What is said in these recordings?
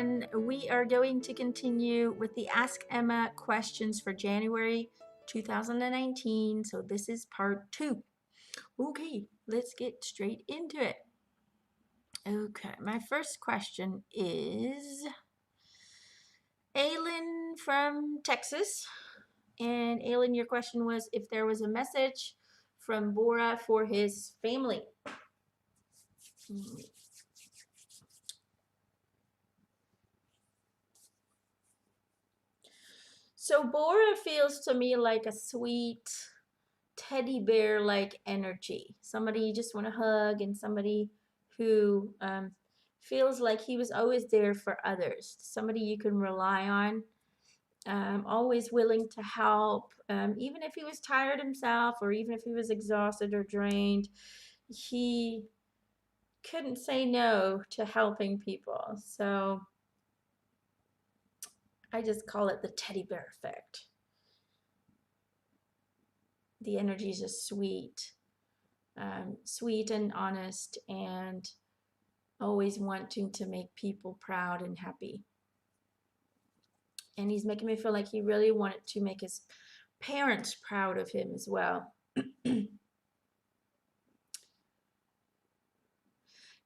everyone. We are going to continue with the Ask Emma questions for January 2019. So this is part 2. Okay, let's get straight into it. Okay, my first question is Aylin from Texas. And Aylin, your question was if there was a message from Bora for his family. So Bora feels to me like a sweet teddy bear like energy. Somebody you just want to hug, and somebody who feels like he was always there for others. Somebody you can rely on, always willing to help, even if he was tired himself or even if he was exhausted or drained. He couldn't say no to helping people. So I just call it the teddy bear effect. The energy is just sweet, sweet and honest, and always wanting to make people proud and happy. And he's making me feel like he really wanted to make his parents proud of him as well.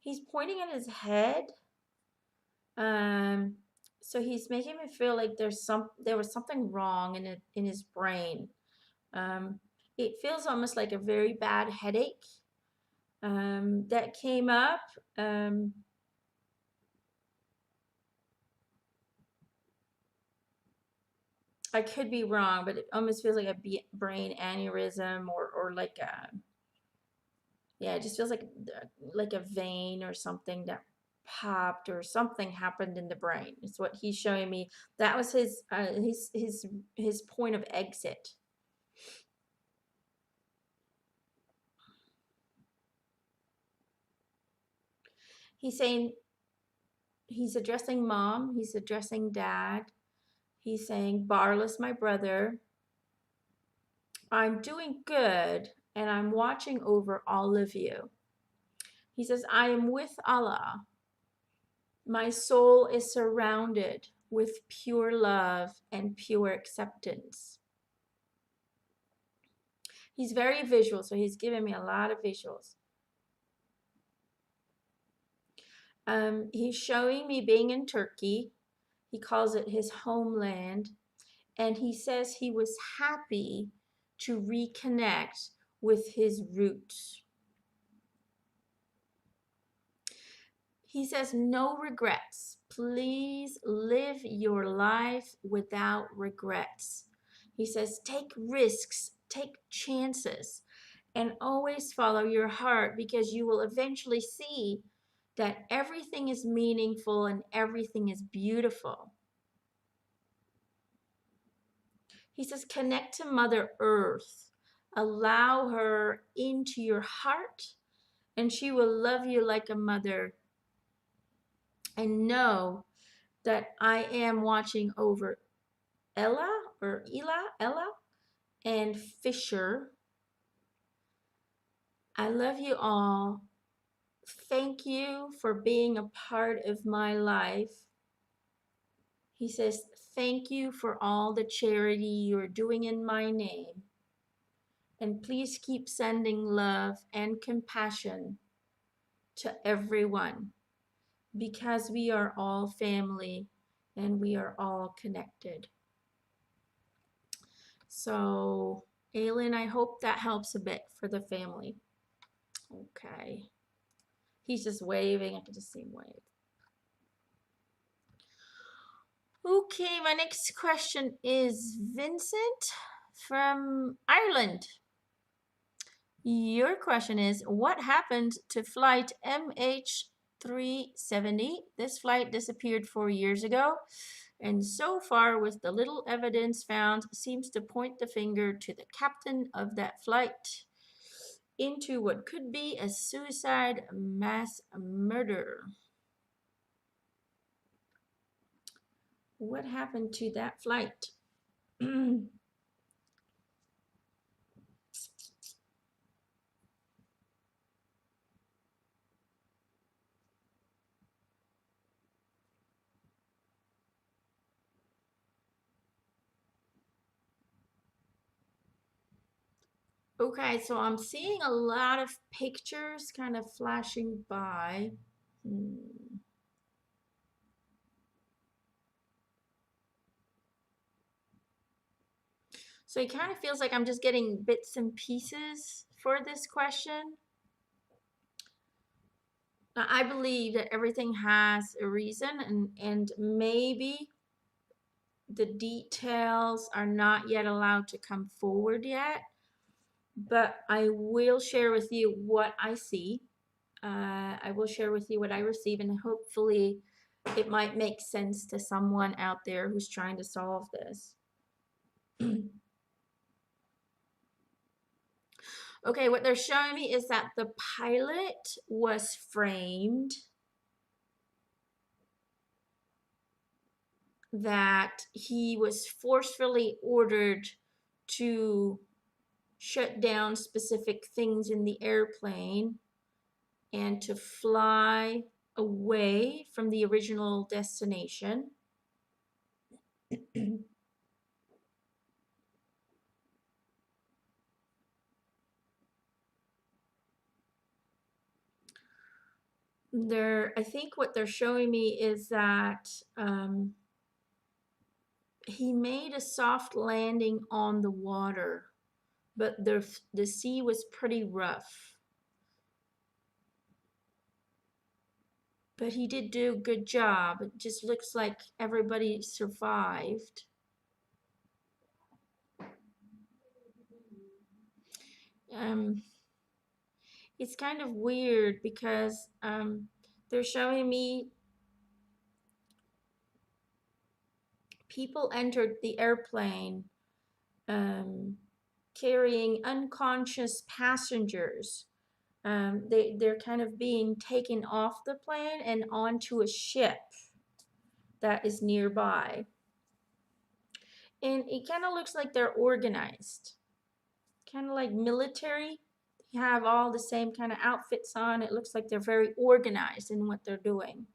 He's pointing at his head. So he's making me feel like there was something wrong in his brain. It feels almost like a very bad headache that came up. I could be wrong, but it almost feels like a brain aneurysm or like a, yeah, it just feels like a vein or something that popped or something happened in the brain. It's what he's showing me. That was his point of exit. He's saying he's addressing mom, he's addressing dad. He's saying, Barless, my brother, I'm doing good and I'm watching over all of you. He says, I am with Allah. My soul is surrounded with pure love and pure acceptance. He's very visual, so he's giving me a lot of visuals. He's showing me being in Turkey. He calls it his homeland. And he says he was happy to reconnect with his roots. He says, no regrets. Please live your life without regrets. He says, take risks, take chances, and always follow your heart, because you will eventually see that everything is meaningful and everything is beautiful. He says, connect to Mother Earth. Allow her into your heart, and she will love you like a mother. And know that I am watching over Ella and Fisher. I love you all. Thank you for being a part of my life. He says, thank you for all the charity you're doing in my name. And please keep sending love and compassion to everyone, because we are all family and we are all connected. So, Aylin, I hope that helps a bit for the family. Okay. He's just waving. I can just see him wave. Okay, my next question is Vincent from Ireland. Your question is, what happened to flight MH370? This flight disappeared 4 years ago, and so far, with the little evidence found, seems to point the finger to the captain of that flight into what could be a suicide mass murder. What happened to that flight? Okay, so I'm seeing a lot of pictures kind of flashing by. Hmm. So it kind of feels like I'm just getting bits and pieces for this question. Now, I believe that everything has a reason, and maybe the details are not yet allowed to come forward yet, but I will share with you what I see. I will share with you what I receive, and hopefully it might make sense to someone out there who's trying to solve this. Okay, what they're showing me is that the pilot was framed, that he was forcefully ordered to shut down specific things in the airplane and to fly away from the original destination. I think what they're showing me is that he made a soft landing on the water, but the sea was pretty rough. But he did do a good job. It just looks like everybody survived. Um, it's kind of weird because they're showing me people entered the airplane carrying unconscious passengers. They're kind of being taken off the plane and onto a ship that is nearby. And it kind of looks like they're organized, kind of like military. They have all the same kind of outfits on. It looks like they're very organized in what they're doing.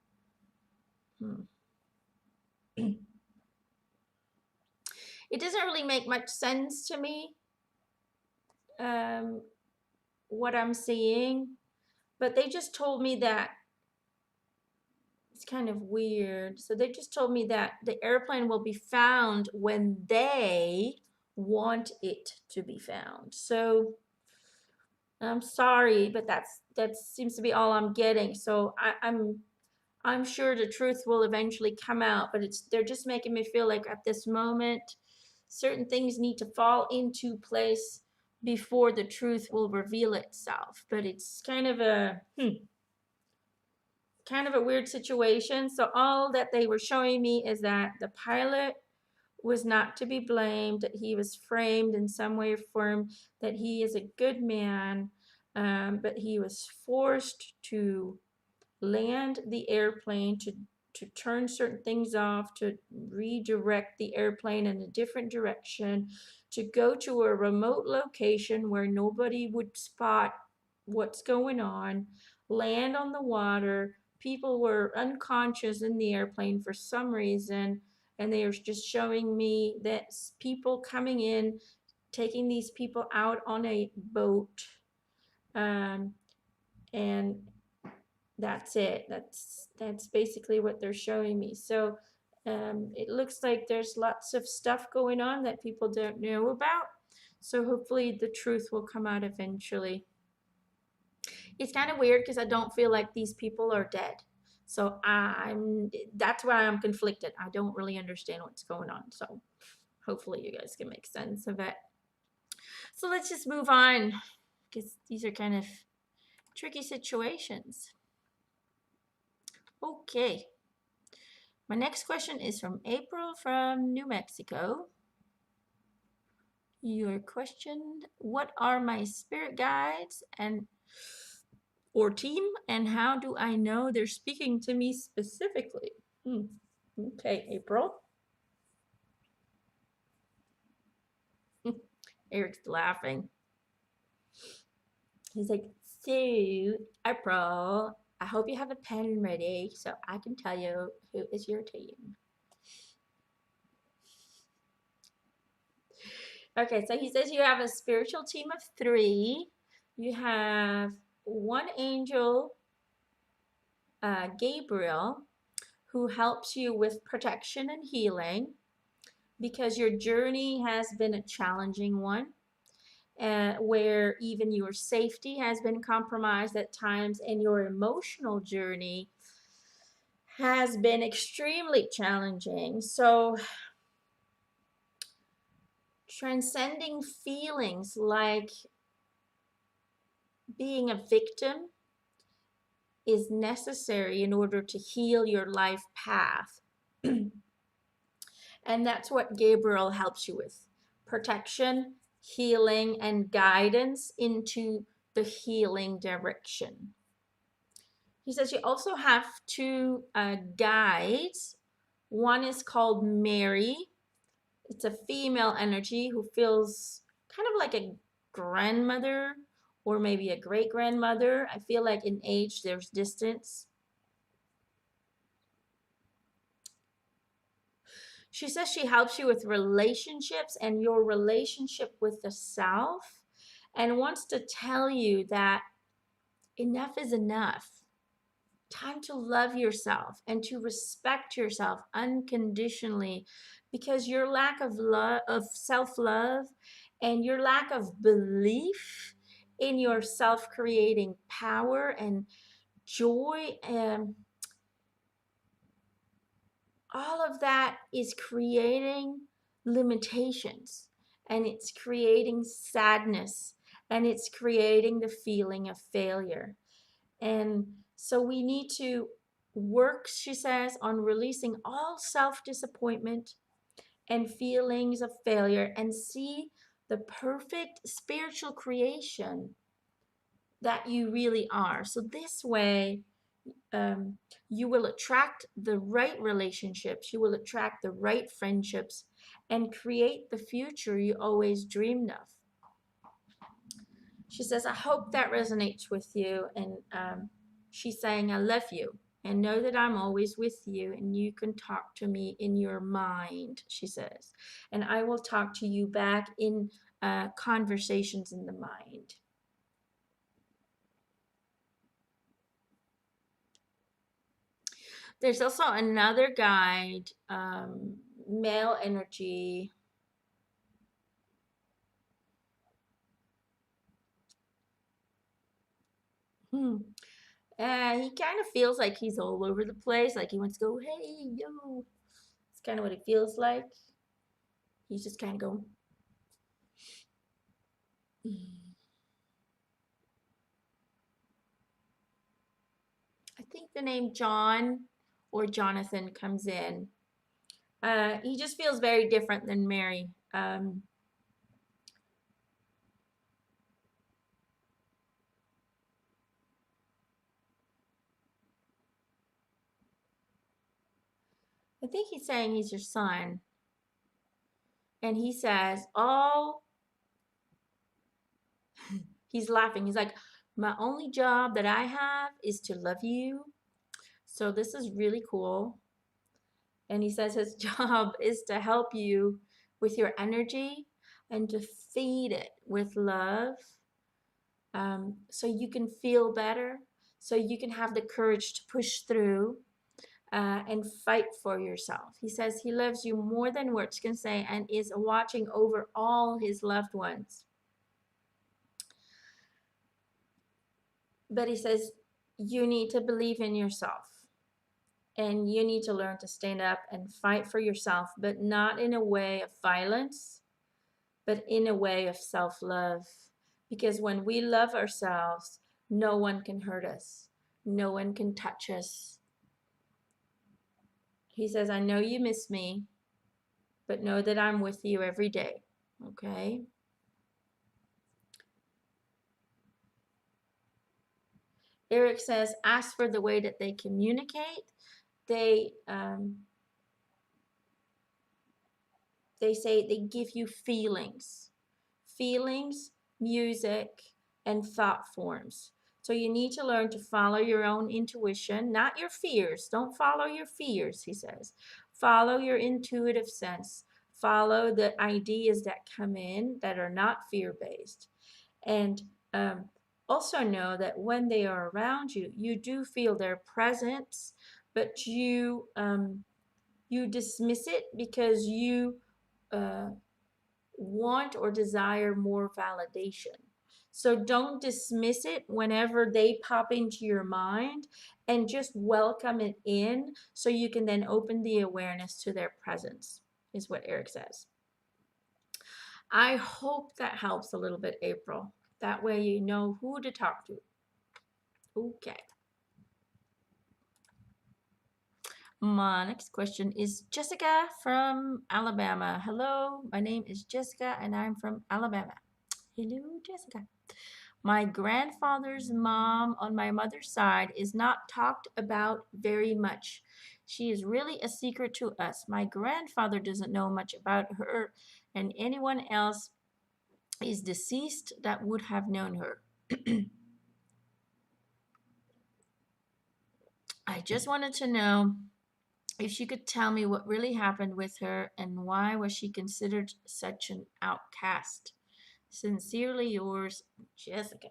It doesn't really make much sense to me, um, what I'm seeing, but they just told me that it's kind of weird. So they just told me that the airplane will be found when they want it to be found. So I'm sorry, but that seems to be all I'm getting. So I'm sure the truth will eventually come out, but they're just making me feel like at this moment certain things need to fall into place before the truth will reveal itself. But it's kind of a weird situation. So all that they were showing me is that the pilot was not to be blamed, that he was framed in some way or form, that he is a good man, but he was forced to land the airplane, to turn certain things off, to redirect the airplane in a different direction, to go to a remote location where nobody would spot what's going on, land on the water. People were unconscious in the airplane for some reason, and they are just showing me that people coming in, taking these people out on a boat, and that's it. That's basically what they're showing me. So it looks like there's lots of stuff going on that people don't know about. So hopefully the truth will come out eventually. It's kind of weird because I don't feel like these people are dead. So that's why I'm conflicted. I don't really understand what's going on. So hopefully you guys can make sense of it. So let's just move on because these are kind of tricky situations. Okay. My next question is from April from New Mexico. Your question: what are my spirit guides or team, and how do I know they're speaking to me specifically? Okay, April. Eric's laughing. He's like, so, April, I hope you have a pen ready so I can tell you who is your team. Okay, so he says you have a spiritual team of three. You have one angel, Gabriel, who helps you with protection and healing because your journey has been a challenging one, where even your safety has been compromised at times, and your emotional journey has been extremely challenging. So, transcending feelings like being a victim is necessary in order to heal your life path. And that's what Gabriel helps you with: protection, healing, and guidance into the healing direction. He says you also have two guides. One is called Mary. It's a female energy who feels kind of like a grandmother or maybe a great grandmother. I feel like in age there's distance. She says she helps you with relationships and your relationship with the self, and wants to tell you that enough is enough. Time to love yourself and to respect yourself unconditionally, because your lack of love, of self-love, and your lack of belief in your self-creating power and joy, all of that is creating limitations, and it's creating sadness, and it's creating the feeling of failure. And so we need to work, she says, on releasing all self-disappointment and feelings of failure and see the perfect spiritual creation that you really are. So this way, um, you will attract the right relationships, you will attract the right friendships, and create the future you always dreamed of. She says, I hope that resonates with you. And she's saying, I love you and know that I'm always with you, and you can talk to me in your mind, she says. And I will talk to you back in conversations in the mind. There's also another guide, male energy. He kind of feels like he's all over the place, like he wants to go, hey, yo. It's kind of what it feels like. He's just kind of going. I think the name John or Jonathan comes in. He just feels very different than Mary. I think he's saying he's your son. And he says, oh, he's laughing. He's like, my only job that I have is to love you. So this is really cool. And he says his job is to help you with your energy and to feed it with love, so you can feel better, so you can have the courage to push through and fight for yourself. He says he loves you more than words can say and is watching over all his loved ones. But he says you need to believe in yourself. And you need to learn to stand up and fight for yourself, but not in a way of violence, but in a way of self-love. Because when we love ourselves, no one can hurt us. No one can touch us. He says, I know you miss me, but know that I'm with you every day. Okay? Eric says, ask for the way that they communicate. They say they give you feelings. Feelings, music, and thought forms. So you need to learn to follow your own intuition, not your fears. Don't follow your fears, he says. Follow your intuitive sense. follow the ideas that come in that are not fear-based. And um, also know that when they are around you, you do feel their presence, but you dismiss it because you uh, want or desire more validation. So don't dismiss it whenever they pop into your mind, and just welcome it in so you can then open the awareness to their presence, is what Eric says. I hope that helps a little bit, April. That way you know who to talk to. Okay. My next question is Jessica from Alabama. Hello, my name is Jessica and I'm from Alabama. Hello, Jessica. My grandfather's mom on my mother's side is not talked about very much. She is really a secret to us. My grandfather doesn't know much about her, and anyone else is deceased that would have known her. I just wanted to know if she could tell me what really happened with her and why was she considered such an outcast. Sincerely yours, Jessica.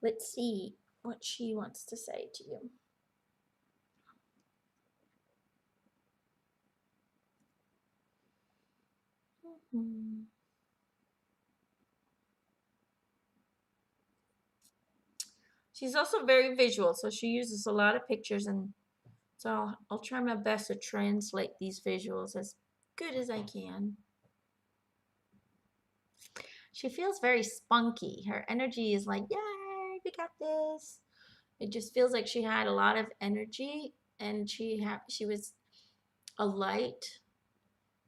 Let's see what she wants to say to you. She's also very visual, so she uses a lot of pictures, and so I'll try my best to translate these visuals as good as I can. She feels very spunky. Her energy is like, yay, we got this. It just feels like she had a lot of energy, and she was a light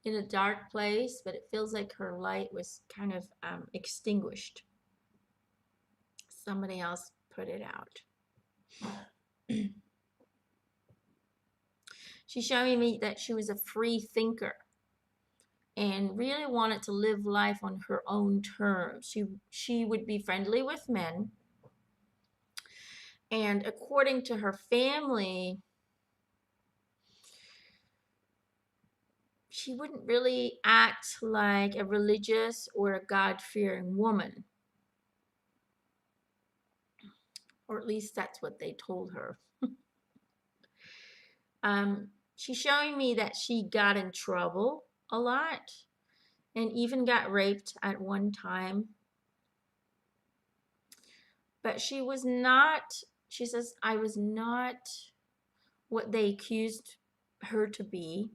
in a dark place, but it feels like her light was kind of extinguished. Somebody else put it out. She's showing me that she was a free thinker and really wanted to live life on her own terms. She would be friendly with men, and according to her family, she wouldn't really act like a religious or a God-fearing woman. Or at least that's what they told her. She's showing me that she got in trouble a lot and even got raped at one time. But she was not, she says, I was not what they accused her to be.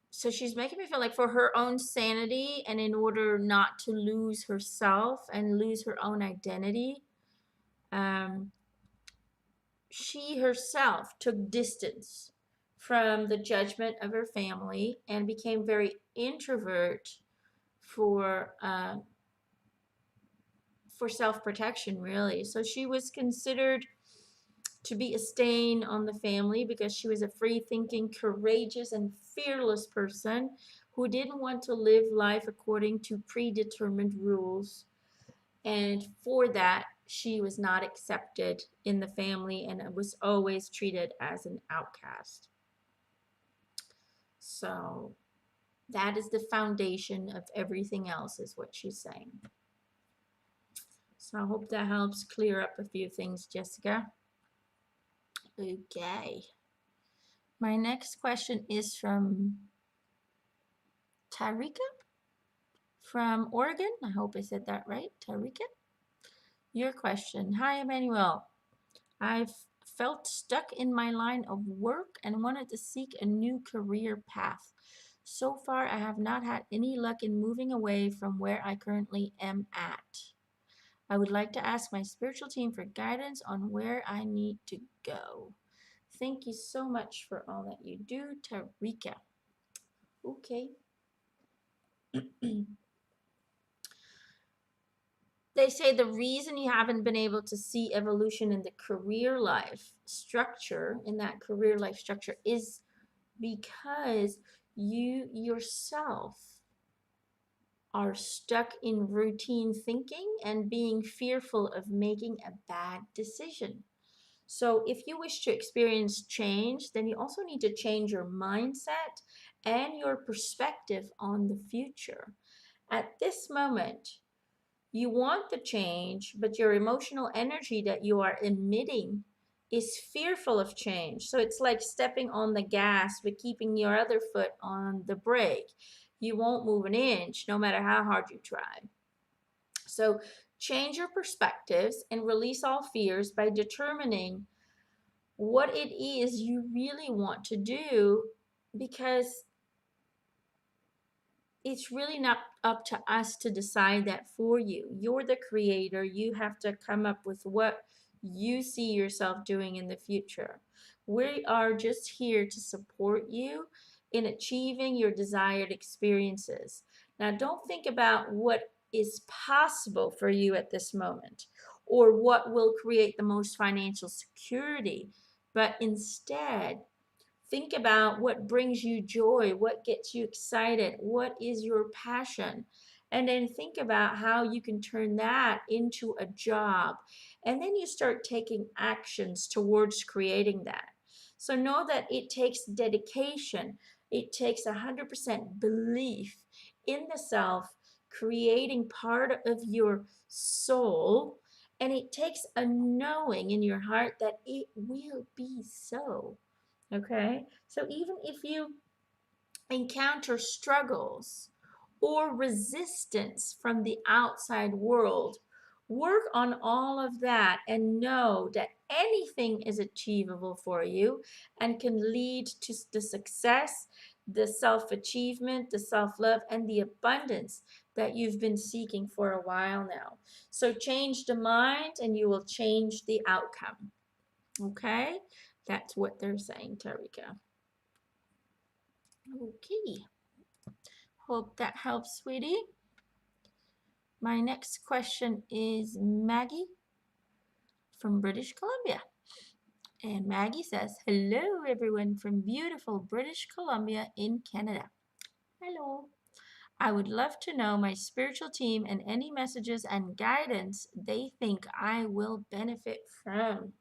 So she's making me feel like for her own sanity and in order not to lose herself and lose her own identity, she herself took distance from the judgment of her family and became very introvert for self-protection, really. So she was considered to be a stain on the family because she was a free-thinking, courageous, and fearless person who didn't want to live life according to predetermined rules. And for that, she was not accepted in the family and was always treated as an outcast. So that is the foundation of everything else, is what she's saying. So I hope that helps clear up a few things, Jessica. Okay. My next question is from Tarika from Oregon. I hope I said that right, Tarika. Your question. Hi, Emanuelle. I've felt stuck in my line of work and wanted to seek a new career path. So far, I have not had any luck in moving away from where I currently am at. I would like to ask my spiritual team for guidance on where I need to go. Thank you so much for all that you do, Tarika. Okay. They say the reason you haven't been able to see evolution in the career life structure, in that career life structure, is because you yourself are stuck in routine thinking and being fearful of making a bad decision. So if you wish to experience change, then you also need to change your mindset and your perspective on the future. At this moment, you want the change, but your emotional energy that you are emitting is fearful of change. So it's like stepping on the gas but keeping your other foot on the brake. You won't move an inch no matter how hard you try. So change your perspectives and release all fears by determining what it is you really want to do, because it's really not up to us to decide that for you. You're the creator. You have to come up with what you see yourself doing in the future. We are just here to support you in achieving your desired experiences. Now, don't think about what is possible for you at this moment or what will create the most financial security, but instead, think about what brings you joy, what gets you excited, what is your passion. And then think about how you can turn that into a job. And then you start taking actions towards creating that. So know that it takes dedication, it takes 100% belief in the self, creating part of your soul. And it takes a knowing in your heart that it will be so. Okay, so even if you encounter struggles or resistance from the outside world, work on all of that and know that anything is achievable for you and can lead to the success, the self achievement, the self love, and the abundance that you've been seeking for a while now. So change the mind and you will change the outcome. Okay, that's what they're saying, Tarika. Okay, hope that helps, sweetie. My next question is Maggie from British Columbia. And Maggie says, hello, everyone from beautiful British Columbia in Canada. Hello. I would love to know my spiritual team and any messages and guidance they think I will benefit from.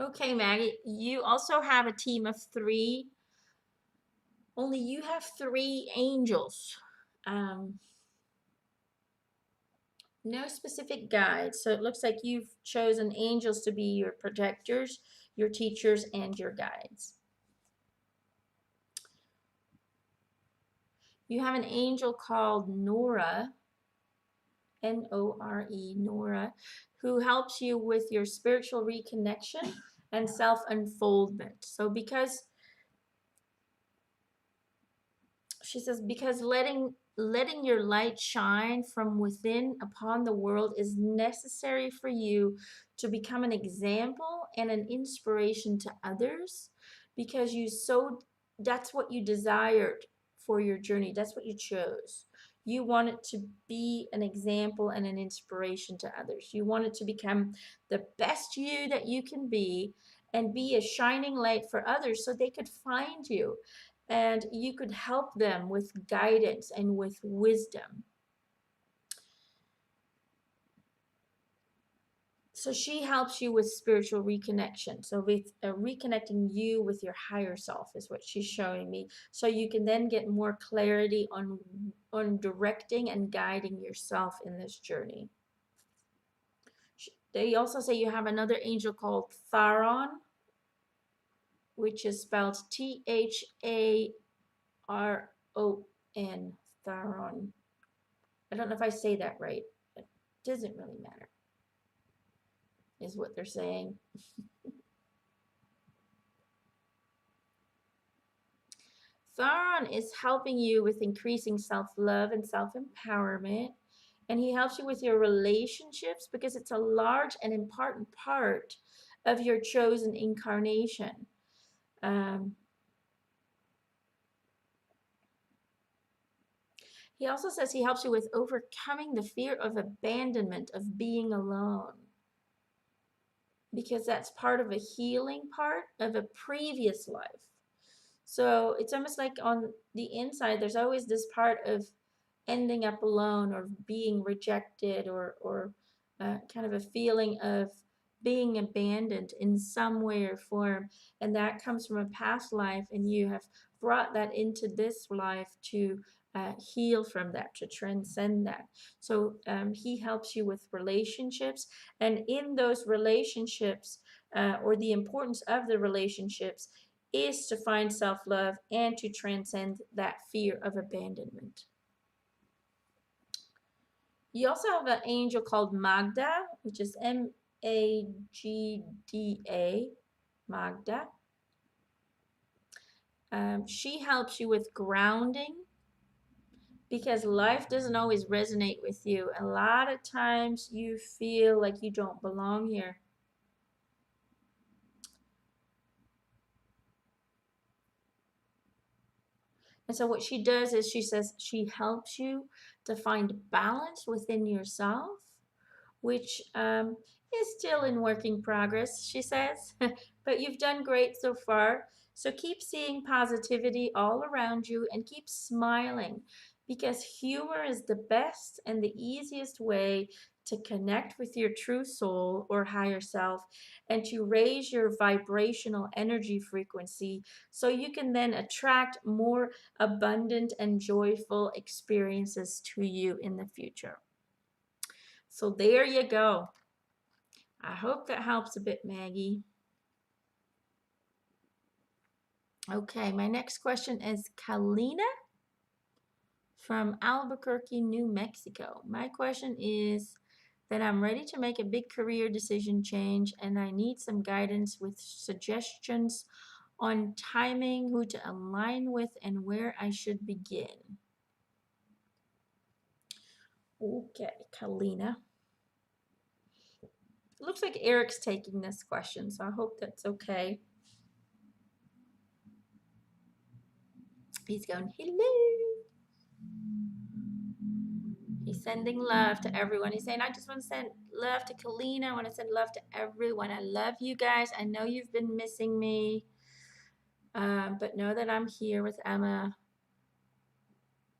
Okay, Maggie, you also have a team of 3. Only you have 3 angels. Um, no specific guides. So it looks like you've chosen angels to be your protectors, your teachers, and your guides. You have an angel called Nora, Nore, Nora, who helps you with your spiritual reconnection and self unfoldment. So because she says, because letting your light shine from within upon the world is necessary for you to become an example and an inspiration to others, because that's what you desired for your journey. That's what you chose. You wanted to be an example and an inspiration to others. You wanted to become the best you that you can be and be a shining light for others so they could find you and you could help them with guidance and with wisdom. So she helps you with spiritual reconnection. So with reconnecting you with your higher self is what she's showing me. So you can then get more clarity on directing and guiding yourself in this journey. They also say you have another angel called Tharon, which is spelled Tharon. Tharon. I don't know if I say that right. It doesn't really matter, is what they're saying. Tharon is helping you with increasing self-love and self-empowerment. And he helps you with your relationships because it's a large and important part of your chosen incarnation. He also says he helps you with overcoming the fear of abandonment, of being alone, because that's part of a healing part of a previous life. So it's almost like on the inside, there's always this part of ending up alone or being rejected or kind of a feeling of being abandoned in some way or form, and that comes from a past life, and you have brought that into this life to heal from that, to transcend that. So he helps you with relationships, and in those relationships, or the importance of the relationships, is to find self-love and to transcend that fear of abandonment. You also have an angel called Magda, which is Magda, Magda. She helps you with grounding because life doesn't always resonate with you. A lot of times you feel like you don't belong here. And so what she does is she says she helps you to find balance within yourself, which is still in working progress, she says. But you've done great so far. So keep seeing positivity all around you and keep smiling, because humor is the best and the easiest way to connect with your true soul or higher self and to raise your vibrational energy frequency so you can then attract more abundant and joyful experiences to you in the future. So there you go. I hope that helps a bit, Maggie. Okay, my next question is Kalina from Albuquerque, New Mexico. My question is that I'm ready to make a big career decision change and I need some guidance with suggestions on timing, who to align with, and where I should begin. Okay, Kalina. Looks like Eric's taking this question, so I hope that's okay. He's going, hello. He's sending love to everyone. He's saying, I just want to send love to Kalina. I want to send love to everyone. I love you guys. I know you've been missing me, but know that I'm here with Emma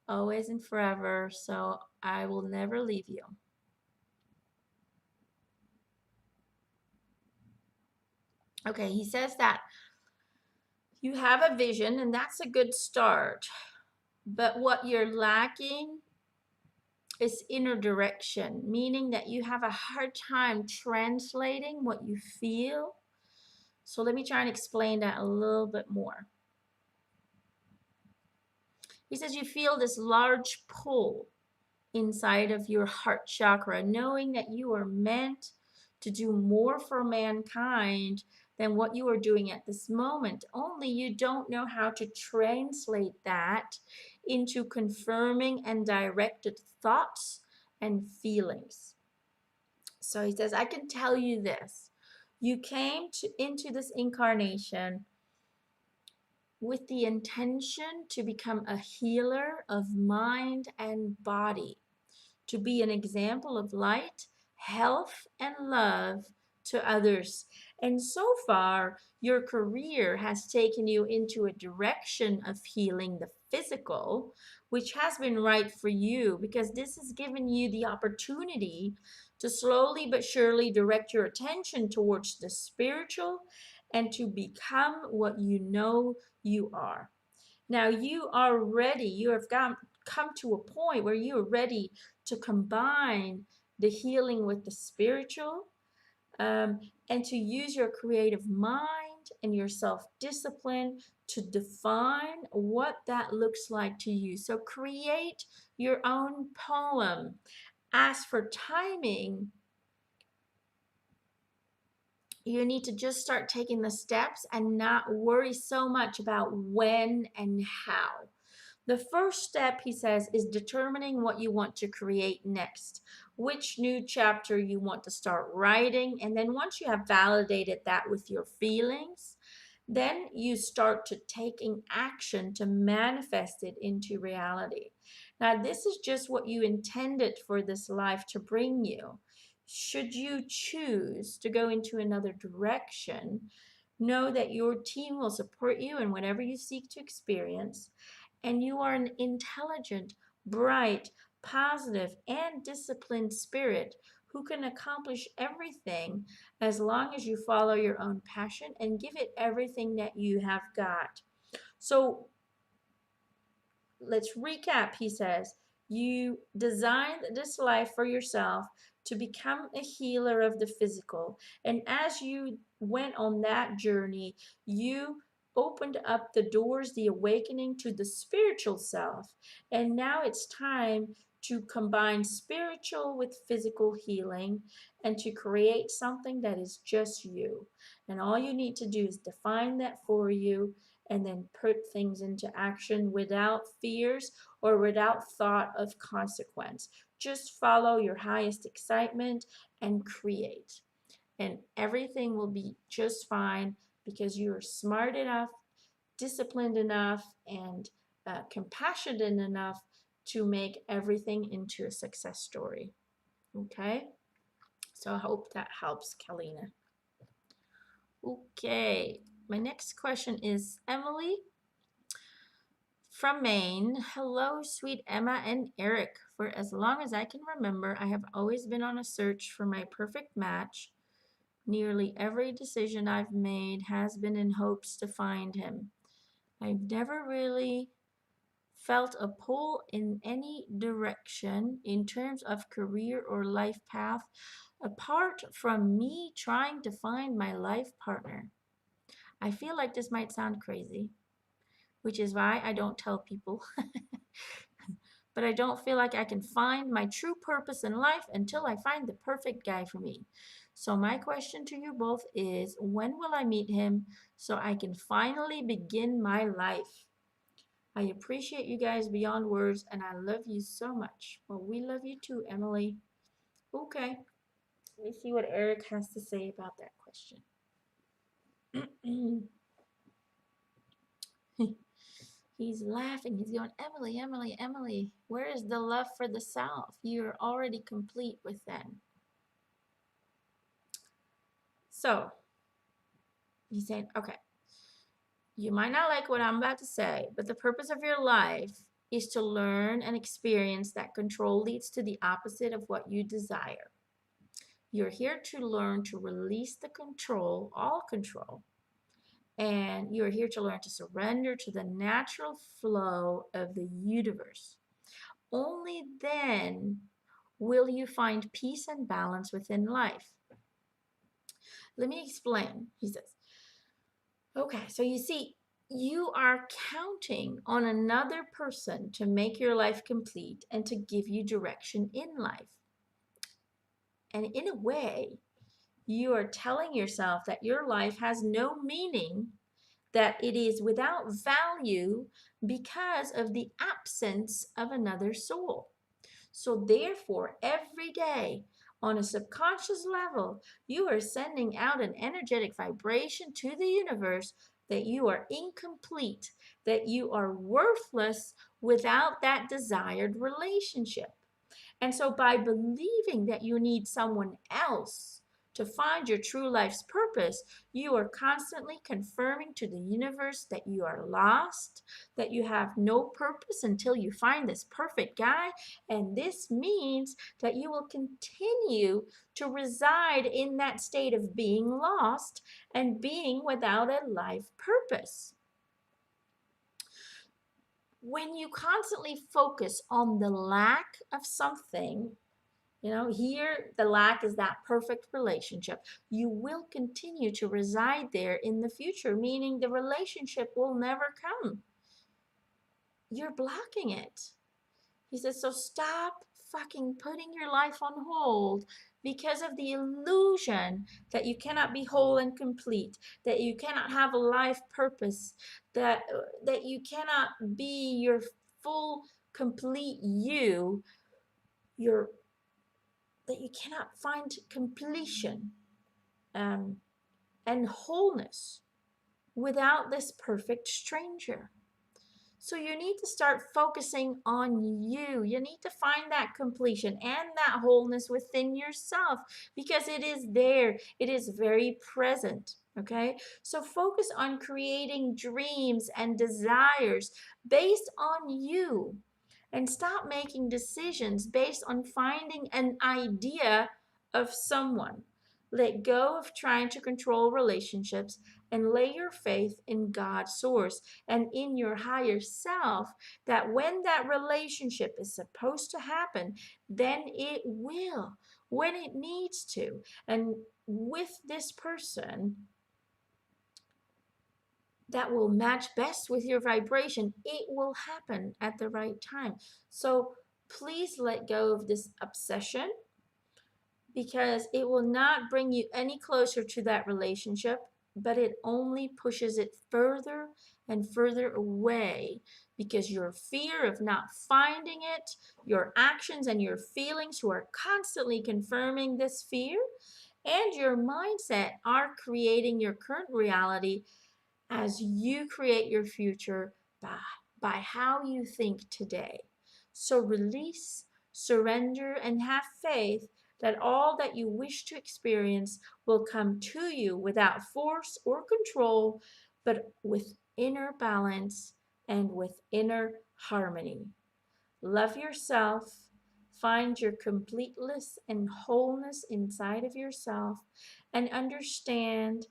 always and forever. So I will never leave you. Okay, he says that you have a vision, and that's a good start. But what you're lacking is inner direction, meaning that you have a hard time translating what you feel. So let me try and explain that a little bit more. He says you feel this large pull inside of your heart chakra, knowing that you are meant to do more for mankind than what you are doing at this moment. Only you don't know how to translate that into confirming and directed thoughts and feelings. So he says, I can tell you this. You came into this incarnation with the intention to become a healer of mind and body, to be an example of light, health, and love to others. And so far, your career has taken you into a direction of healing the physical, which has been right for you because this has given you the opportunity to slowly but surely direct your attention towards the spiritual and to become what you know you are. Now you are ready. You have come to a point where you are ready to combine the healing with the spiritual, and to use your creative mind and your self-discipline to define what that looks like to you. So create your own poem. As for timing, you need to just start taking the steps and not worry so much about when and how. The first step, he says, is determining what you want to create next, which new chapter you want to start writing. And then once you have validated that with your feelings, then you start to taking action to manifest it into reality. Now, this is just what you intended for this life to bring you. Should you choose to go into another direction, know that your team will support you in whatever you seek to experience, and you are an intelligent, bright, positive, and disciplined spirit who can accomplish everything as long as you follow your own passion and give it everything that you have got. So let's recap. He says, you designed this life for yourself to become a healer of the physical. And as you went on that journey, you opened up the doors, the awakening to the spiritual self. And now it's time to combine spiritual with physical healing and to create something that is just you. And all you need to do is define that for you and then put things into action without fears or without thought of consequence. Just follow your highest excitement and create. And everything will be just fine because you are smart enough, disciplined enough, and compassionate enough to make everything into a success story. Okay? So I hope that helps, Kalina. Okay, my next question is Emily from Maine. Hello, sweet Emma and Eric. For as long as I can remember, I have always been on a search for my perfect match. Nearly every decision I've made has been in hopes to find him. I've never really felt a pull in any direction in terms of career or life path, apart from me trying to find my life partner. I feel like this might sound crazy, which is why I don't tell people. But I don't feel like I can find my true purpose in life until I find the perfect guy for me. So my question to you both is, when will I meet him so I can finally begin my life? I appreciate you guys beyond words and I love you so much. Well, we love you too, Emily. Okay, let me see what Eric has to say about that question. He's laughing. He's going, Emily, Emily, Emily, where is the love for the South? You're already complete with them. So, he's saying, okay, you might not like what I'm about to say, but the purpose of your life is to learn and experience that control leads to the opposite of what you desire. You're here to learn to release the control, all control, and you're here to learn to surrender to the natural flow of the universe. Only then will you find peace and balance within life. Let me explain, he says. Okay, so you see, you are counting on another person to make your life complete and to give you direction in life. And in a way, you are telling yourself that your life has no meaning, that it is without value because of the absence of another soul. So therefore, every day on a subconscious level, you are sending out an energetic vibration to the universe that you are incomplete, that you are worthless without that desired relationship. And so by believing that you need someone else to find your true life's purpose, you are constantly confirming to the universe that you are lost, that you have no purpose until you find this perfect guy. And this means that you will continue to reside in that state of being lost and being without a life purpose. When you constantly focus on the lack of something, here the lack is that perfect relationship, you will continue to reside there in the future, meaning the relationship will never come. You're blocking it. He says, so stop fucking putting your life on hold because of the illusion that you cannot be whole and complete, that you cannot have a life purpose, that you cannot be your full, complete you, that you cannot find completion and wholeness without this perfect stranger. So you need to start focusing on you. You need to find that completion and that wholeness within yourself because it is there. It is very present. Okay, so focus on creating dreams and desires based on you and stop making decisions based on finding an idea of someone. Let go of trying to control relationships and lay your faith in God's source and in your higher self, that when that relationship is supposed to happen, then it will, when it needs to. And with this person that will match best with your vibration, it will happen at the right time. So please let go of this obsession, because it will not bring you any closer to that relationship, but it only pushes it further and further away, because your fear of not finding it, your actions and your feelings who are constantly confirming this fear, and your mindset are creating your current reality as you create your future by how you think today. So release, surrender, and have faith that all that you wish to experience will come to you without force or control, but with inner balance and with inner harmony. Love yourself. Find your completeness and wholeness inside of yourself, and understand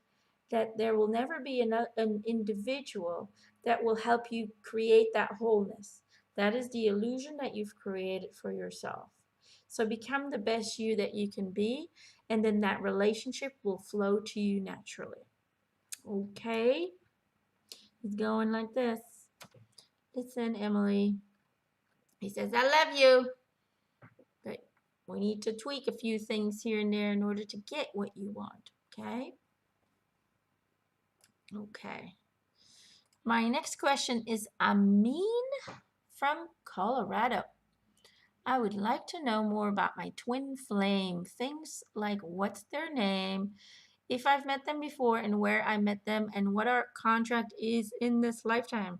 that there will never be an individual that will help you create that wholeness. That is the illusion that you've created for yourself. So become the best you that you can be, and then that relationship will flow to you naturally. Okay? It's going like this. Listen, Emily. He says, I love you. But we need to tweak a few things here and there in order to get what you want. Okay? Okay. My next question is Amin from Colorado. I would like to know more about my twin flame. Things like what's their name, if I've met them before, and where I met them, and what our contract is in this lifetime.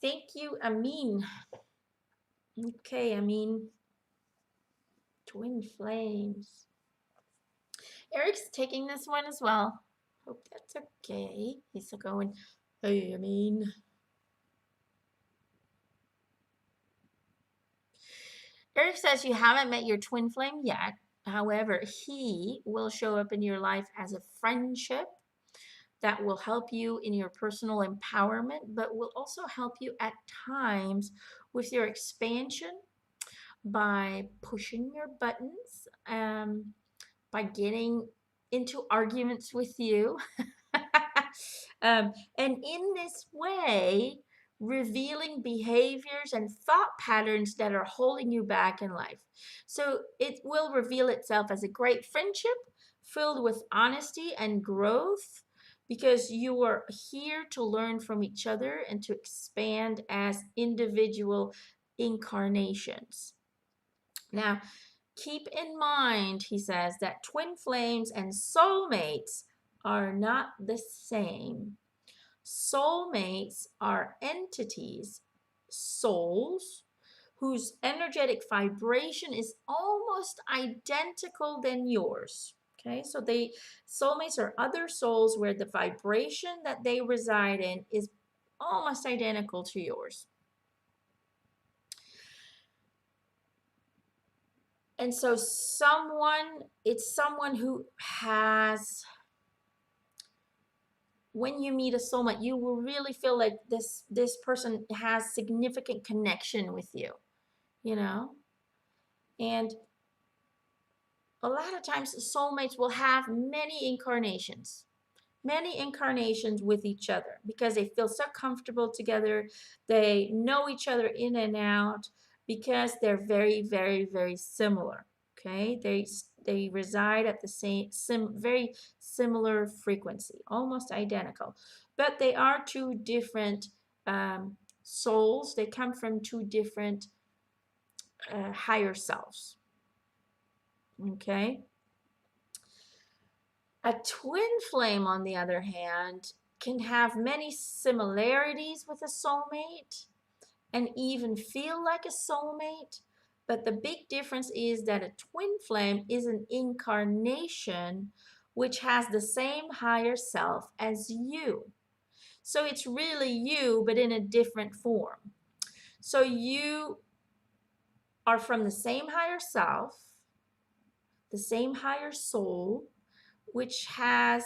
Thank you, Amin. Okay, Amin. Twin flames. Eric's taking this one as well. Hope that's okay. He's going, hey, Amin. Eric says you haven't met your twin flame yet. However, he will show up in your life as a friendship that will help you in your personal empowerment, but will also help you at times with your expansion by pushing your buttons, by getting into arguments with you. And in this way, revealing behaviors and thought patterns that are holding you back in life. So it will reveal itself as a great friendship filled with honesty and growth, because you are here to learn from each other and to expand as individual incarnations. Now, keep in mind, he says, that twin flames and soulmates are not the same. Soulmates are entities, souls, whose energetic vibration is almost identical than yours. Okay, so soulmates are other souls where the vibration that they reside in is almost identical to yours. And so it's someone who has, when you meet a soulmate, you will really feel like this person has significant connection with you, you know? And a lot of times soulmates will have many incarnations with each other, because they feel so comfortable together. They know each other in and out because they're very, very, very similar. Okay, they reside at the very similar frequency, almost identical, but they are two different souls. They come from two different higher selves. Okay. A twin flame, on the other hand, can have many similarities with a soulmate and even feel like a soulmate. But the big difference is that a twin flame is an incarnation which has the same higher self as you. So it's really you, but in a different form. So you are from the same higher self, the same higher soul, which has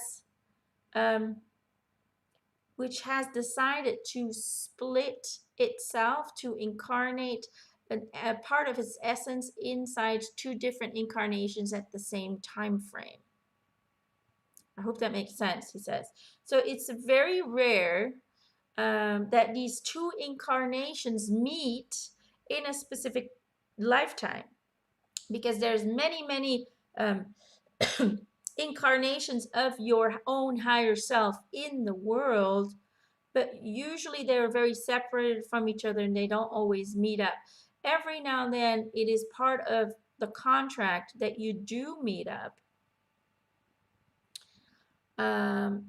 um, decided to split itself to incarnate a part of its essence inside two different incarnations at the same time frame. I hope that makes sense, he says. So it's very rare that these two incarnations meet in a specific lifetime, because there's many um, incarnations of your own higher self in the world, but usually they're very separated from each other and they don't always meet up. Every now and then it is part of the contract that you do meet up, um,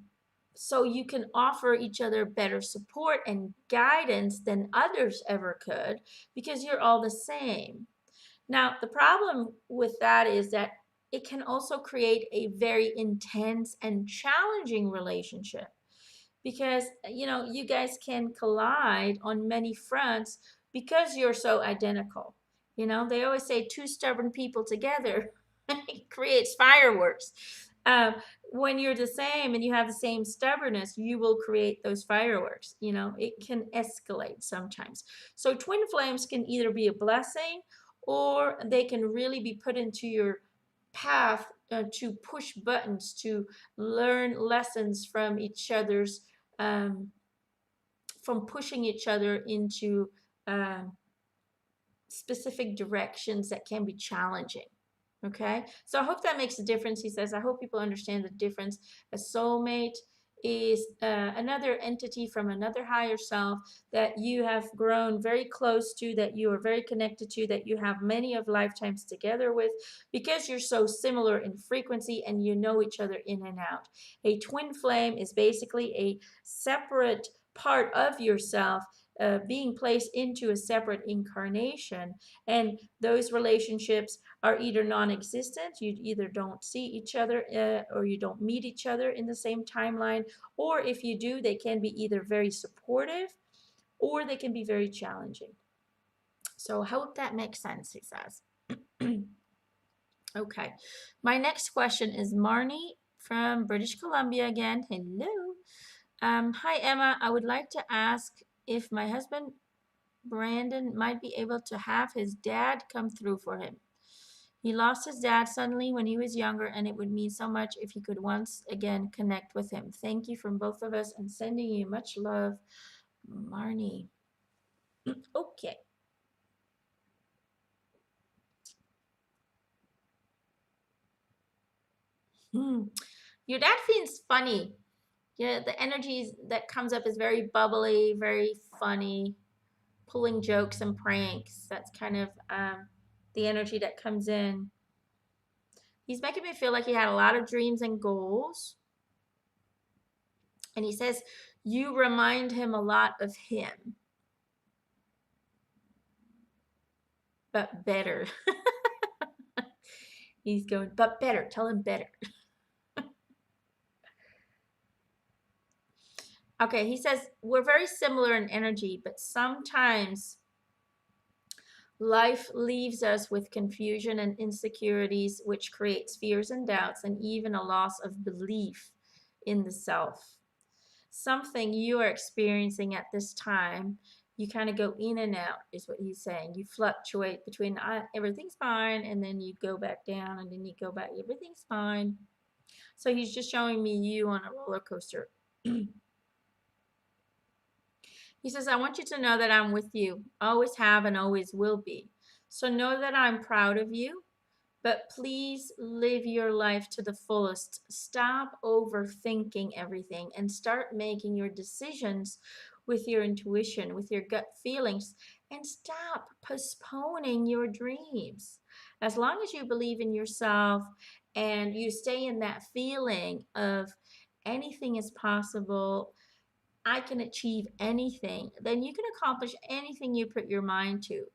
so you can offer each other better support and guidance than others ever could, because you're all the same. Now, the problem with that is that it can also create a very intense and challenging relationship, because you guys can collide on many fronts because you're so identical. They always say two stubborn people together it creates fireworks. um, when you're the same and you have the same stubbornness, you will create those fireworks. It can escalate sometimes. So twin flames can either be a blessing, or they can really be put into your path to push buttons, to learn lessons from each other's, um, from pushing each other into um, specific directions that can be challenging. Okay, so I hope that makes a difference. He says, I hope people understand the difference. A soulmate is another entity from another higher self that you have grown very close to, that you are very connected to, that you have many of lifetimes together with, because you're so similar in frequency and you know each other in and out. A twin flame is basically a separate part of yourself being placed into a separate incarnation, and those relationships are either non-existent. You either don't see each other or you don't meet each other in the same timeline, or if you do, they can be either very supportive or they can be very challenging. So I hope that makes sense, he says. Okay, my next question is Marnie from British Columbia again. Hello. Hi Emma, I would like to ask if my husband Brandon might be able to have his dad come through for him. He lost his dad suddenly when he was younger, and it would mean so much if he could once again connect with him. Thank you from both of us, and sending you much love, Marnie. Okay. Hmm. Your dad feels funny. Yeah, the energy that comes up is very bubbly, very funny, pulling jokes and pranks. That's kind of the energy that comes in. He's making me feel like he had a lot of dreams and goals. And he says, you remind him a lot of him, but better. He's going, but better. Tell him better. Okay, he says, we're very similar in energy, but sometimes life leaves us with confusion and insecurities, which creates fears and doubts and even a loss of belief in the self. Something you are experiencing at this time, you kind of go in and out, is what he's saying. You fluctuate between everything's fine, and then you go back down, and then you go back, everything's fine. So he's just showing me you on a roller coaster. He says, I want you to know that I'm with you, always have and always will be. So know that I'm proud of you, but please live your life to the fullest. Stop overthinking everything and start making your decisions with your intuition, with your gut feelings, and stop postponing your dreams. As long as you believe in yourself and you stay in that feeling of anything is possible, I can achieve anything, then you can accomplish anything you put your mind to.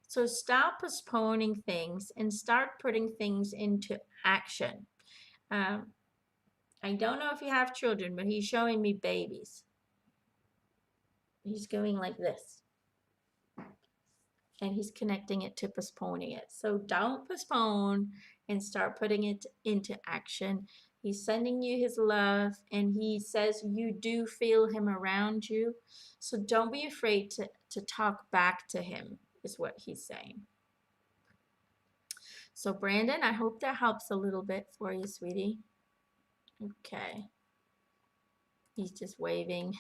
So stop postponing things and start putting things into action. Um, I don't know if you have children, but he's showing me babies. He's going like this. and he's connecting it to postponing it. So don't postpone and start putting it into action. He's sending you his love, and he says you do feel him around you. So don't be afraid to talk back to him, is what he's saying. So Brandon, I hope that helps a little bit for you, sweetie. Okay. He's just waving.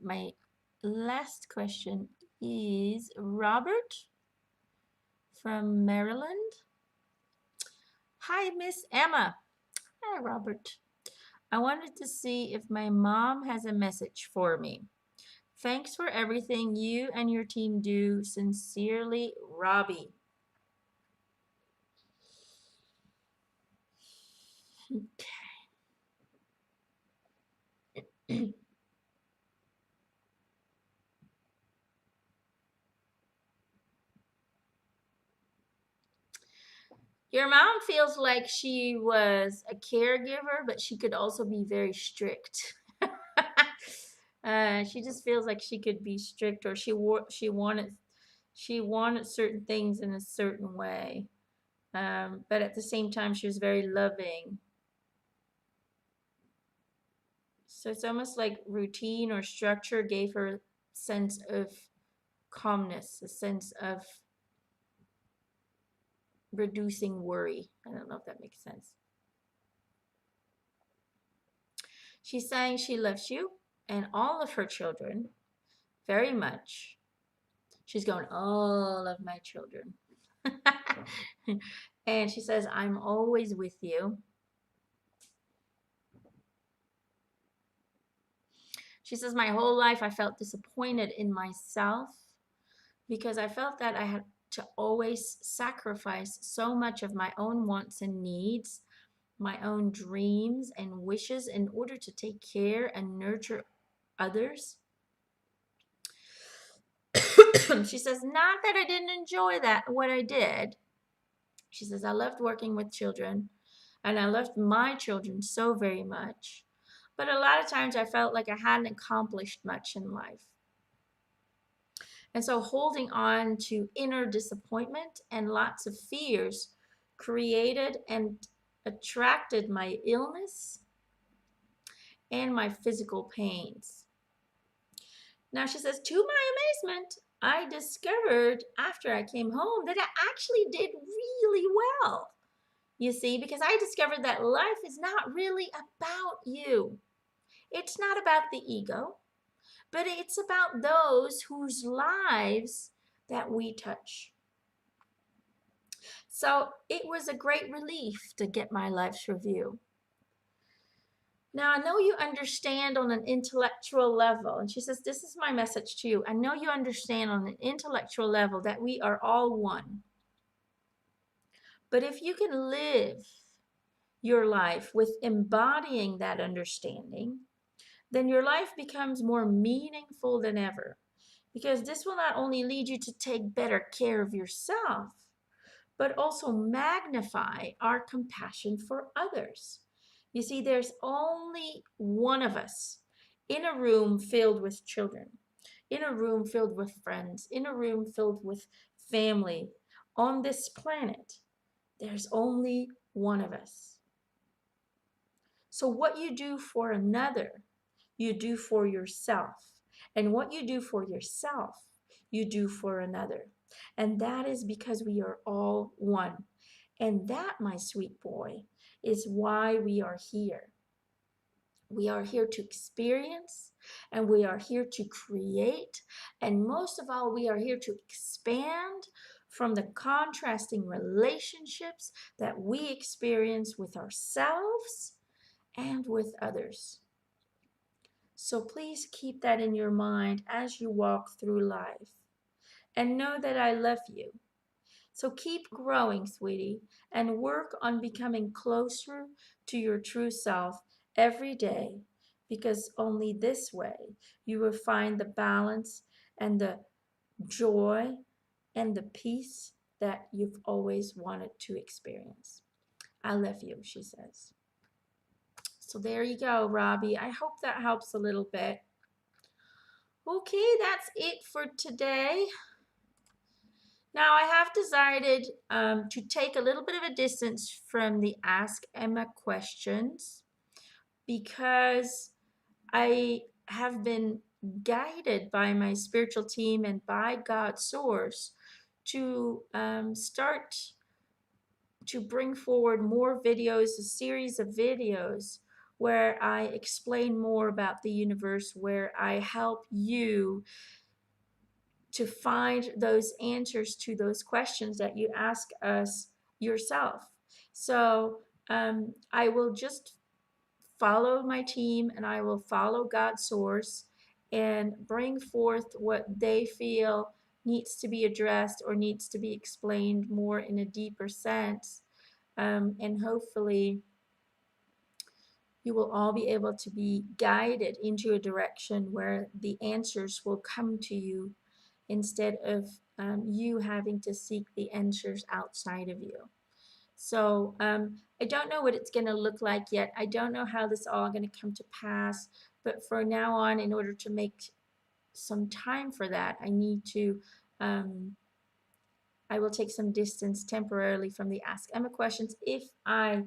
My last question is Robert from Maryland. Hi, Miss Emma. Hi, Robert. I wanted to see if my mom has a message for me. Thanks for everything you and your team do. Sincerely, Robbie. Your mom feels like she was a caregiver, but she could also be very strict. She just feels like she could be strict, or she wanted certain things in a certain way. But at the same time, she was very loving. So it's almost like routine or structure gave her a sense of calmness, a sense of reducing worry. I don't know if that makes sense. She's saying she loves you and all of her children very much. She's going, all of my children. And she says, I'm always with you. She says, my whole life I felt disappointed in myself because I felt that I had to always sacrifice so much of my own wants and needs, my own dreams and wishes in order to take care and nurture others. She says, not that I didn't enjoy what I did. She says, I loved working with children and I loved my children so very much. But a lot of times I felt like I hadn't accomplished much in life. And so holding on to inner disappointment and lots of fears created and attracted my illness and my physical pains. Now she says, to my amazement, I discovered after I came home that I actually did really well. You see, because I discovered that life is not really about you. It's not about the ego, but it's about those whose lives that we touch. So it was a great relief to get my life's review. Now, I know you understand on an intellectual level, and she says, this is my message to you. I know you understand on an intellectual level that we are all one. But if you can live your life with embodying that understanding, then your life becomes more meaningful than ever. Because this will not only lead you to take better care of yourself, but also magnify our compassion for others. You see, there's only one of us in a room filled with children, in a room filled with friends, in a room filled with family on this planet. There's only one of us. So what you do for another, you do for yourself. And what you do for yourself, you do for another. And that is because we are all one. And that, my sweet boy, is why we are here. We are here to experience, and we are here to create, and most of all, we are here to expand from the contrasting relationships that we experience with ourselves and with others. So please keep that in your mind as you walk through life. And know that I love you. So keep growing, sweetie, and work on becoming closer to your true self every day, because only this way you will find the balance and the joy and the peace that you've always wanted to experience. I love you, she says. So there you go, Robbie. I hope that helps a little bit. Okay, that's it for today. Now, I have decided to take a little bit of a distance from the Ask Emma questions because I have been guided by my spiritual team and by God's source to start to bring forward more videos, a series of videos where I explain more about the universe, where I help you to find those answers to those questions that you ask us yourself. So I will just follow my team and I will follow God's source and bring forth what they feel needs to be addressed or needs to be explained more in a deeper sense. And hopefully, you will all be able to be guided into a direction where the answers will come to you instead of you having to seek the answers outside of you. So I don't know what it's going to look like yet. I don't know how this all going to come to pass. But for now on, in order to make some time for that, I need to I will take some distance temporarily from the Ask Emma questions. If I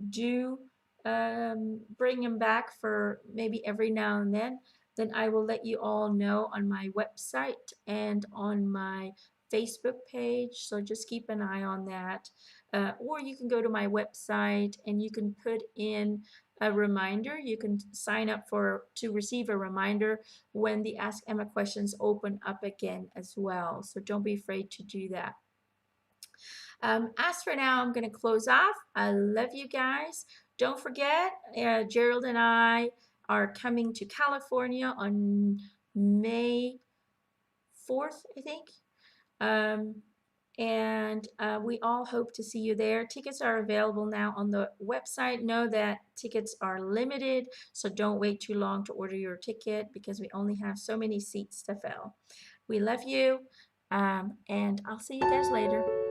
do bring them back for maybe every now and then I will let you all know on my website and on my Facebook page. So just keep an eye on that. Or you can go to my website and you can put in a reminder. You can sign up to receive a reminder when the Ask Emma questions open up again as well. So don't be afraid to do that. As for now, I'm going to close off. I love you guys. Don't forget, Gerald and I are coming to California on May 4th, I think. Um, and we all hope to see you there. Tickets are available now on the website. Know that tickets are limited, so don't wait too long to order your ticket because we only have so many seats to fill. We love you, and I'll see you guys later.